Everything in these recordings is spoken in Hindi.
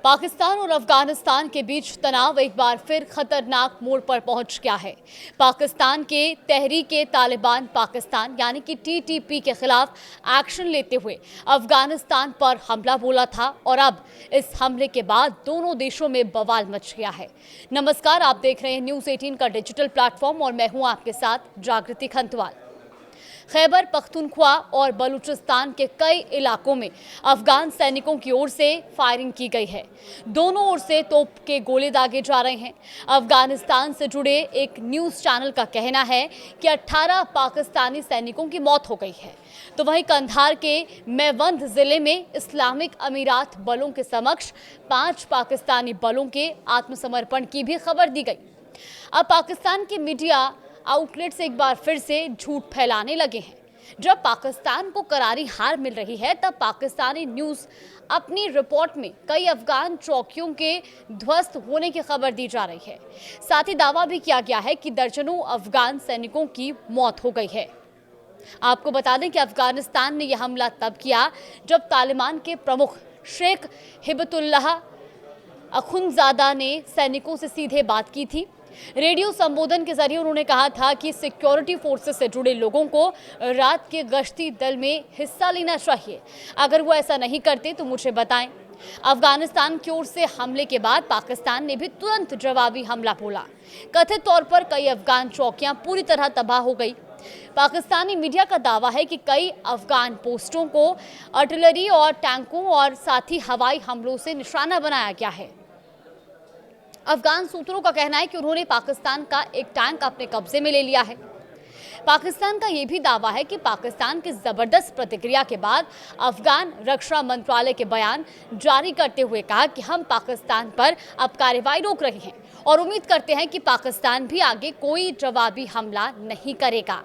पाकिस्तान और अफगानिस्तान के बीच तनाव एक बार फिर खतरनाक मोड़ पर पहुंच गया है। पाकिस्तान के तहरीक-ए-तालिबान पाकिस्तान यानी कि टीटीपी के खिलाफ एक्शन लेते हुए अफगानिस्तान पर हमला बोला था और अब इस हमले के बाद दोनों देशों में बवाल मच गया है। नमस्कार, आप देख रहे हैं न्यूज़ 18 का डिजिटल प्लेटफॉर्म और मैं हूं आपके साथ जागृति खंतवाल। खैबर पख्तूनख्वा और बलूचिस्तान के कई इलाकों में अफगान सैनिकों की ओर से फायरिंग की गई है। दोनों ओर से तोप के गोले दागे जा रहे हैं। अफगानिस्तान से जुड़े एक न्यूज़ चैनल का कहना है कि 18 पाकिस्तानी सैनिकों की मौत हो गई है। तो वहीं कंधार के मेवंद जिले में इस्लामिक अमीरात बलों के समक्ष 5 पाकिस्तानी बलों के आत्मसमर्पण की भी खबर दी गई। अब पाकिस्तान के मीडिया आउटलेट्स एक बार फिर से झूठ फैलाने लगे हैं। जब पाकिस्तान को करारी हार मिल रही है तब पाकिस्तानी न्यूज़ अपनी रिपोर्ट में कई अफगान चौकियों के ध्वस्त होने की खबर दी जा रही है। साथ ही दावा भी किया गया है कि दर्जनों अफगान सैनिकों की मौत हो गई है। आपको बता दें कि अफगानिस्तान ने यह हमला तब किया जब तालिबान के प्रमुख शेख हिबतुल्लाह अखुंज़ादा ने सैनिकों से सीधे बात की थी। रेडियो संबोधन के जरिए उन्होंने कहा था कि सिक्योरिटी फोर्सेस से जुड़े लोगों को रात के गश्ती दल में हिस्सा लेना चाहिए। अगर वो ऐसा नहीं करते तो मुझे बताएं। अफगानिस्तान की ओर से हमले के बाद पाकिस्तान ने भी तुरंत जवाबी हमला बोला। कथित तौर पर कई अफगान चौकियां पूरी तरह तबाह हो गई। पाकिस्तानी मीडिया का दावा है कि कई अफगान पोस्टों को आर्टिलरी और टैंकों और साथ ही हवाई हमलों से निशाना बनाया गया है। अफगान सूत्रों का कहना है कि उन्होंने पाकिस्तान का एक टैंक अपने कब्जे में ले लिया है। पाकिस्तान का यह भी दावा है कि पाकिस्तान की जबरदस्त प्रतिक्रिया के बाद अफगान रक्षा मंत्रालय के बयान जारी करते हुए कहा कि हम पाकिस्तान पर अब कार्रवाई रोक रहे हैं और उम्मीद करते हैं कि पाकिस्तान भी आगे कोई जवाबी हमला नहीं करेगा।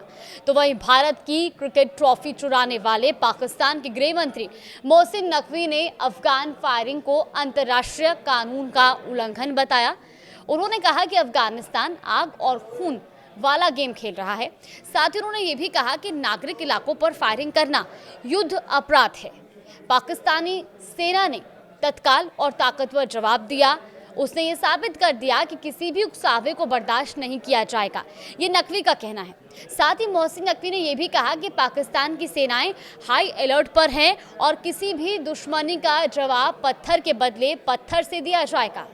तो वहीं भारत की क्रिकेट ट्रॉफी चुराने वाले पाकिस्तान के गृह मंत्री मोहसिन नकवी ने अफगान फायरिंग को अंतर्राष्ट्रीय कानून का उल्लंघन बताया। उन्होंने कहा कि अफगानिस्तान आग और खून वाला गेम खेल रहा है। साथ ही उन्होंने ये भी कहा कि नागरिक इलाकों पर फायरिंग करना युद्ध अपराध है। पाकिस्तानी सेना ने तत्काल और ताकतवर जवाब दिया। उसने ये साबित कर दिया कि किसी भी उकसावे को बर्दाश्त नहीं किया जाएगा, ये नकवी का कहना है। साथ ही मोहसिन नकवी ने यह भी कहा कि पाकिस्तान की सेनाएं हाई अलर्ट पर हैं और किसी भी दुश्मनी का जवाब पत्थर के बदले पत्थर से दिया जाएगा।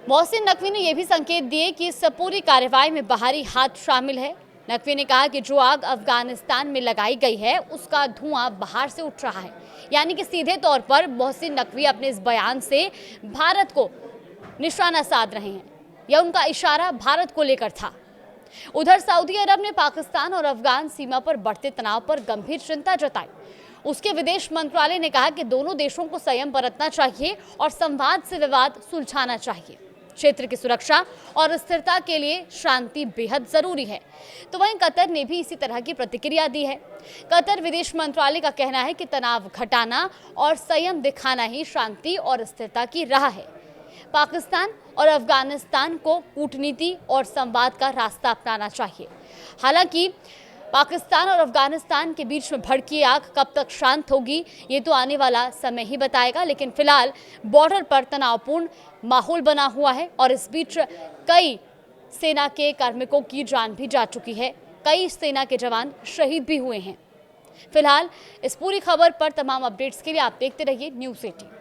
मोहसिन नकवी ने यह भी संकेत दिए कि इस पूरी कार्रवाई में बाहरी हाथ शामिल है। नकवी ने कहा कि जो आग अफगानिस्तान में लगाई गई है उसका धुआं बाहर से उठ रहा है। यानी कि सीधे तौर पर मोहसिन नकवी अपने इस बयान से भारत को निशाना साध रहे हैं या उनका इशारा भारत को लेकर था। उधर सऊदी अरब ने पाकिस्तान और अफगान सीमा पर बढ़ते तनाव पर गंभीर चिंता जताई। उसके विदेश मंत्रालय ने कहा कि दोनों देशों को संयम बरतना चाहिए और संवाद से विवाद सुलझाना चाहिए। क्षेत्र की सुरक्षा और स्थिरता के लिए शांति बेहद जरूरी है। तो वहीं कतर ने भी इसी तरह की प्रतिक्रिया दी है। कतर विदेश मंत्रालय का कहना है कि तनाव घटाना और संयम दिखाना ही शांति और स्थिरता की राह है। पाकिस्तान और अफगानिस्तान को कूटनीति और संवाद का रास्ता अपनाना चाहिए। हालांकि पाकिस्तान और अफगानिस्तान के बीच में भड़की आग कब तक शांत होगी ये तो आने वाला समय ही बताएगा, लेकिन फिलहाल बॉर्डर पर तनावपूर्ण माहौल बना हुआ है और इस बीच कई सेना के कार्मिकों की जान भी जा चुकी है। कई सेना के जवान शहीद भी हुए हैं। फिलहाल इस पूरी खबर पर तमाम अपडेट्स के लिए आप देखते रहिए न्यूज़ 18।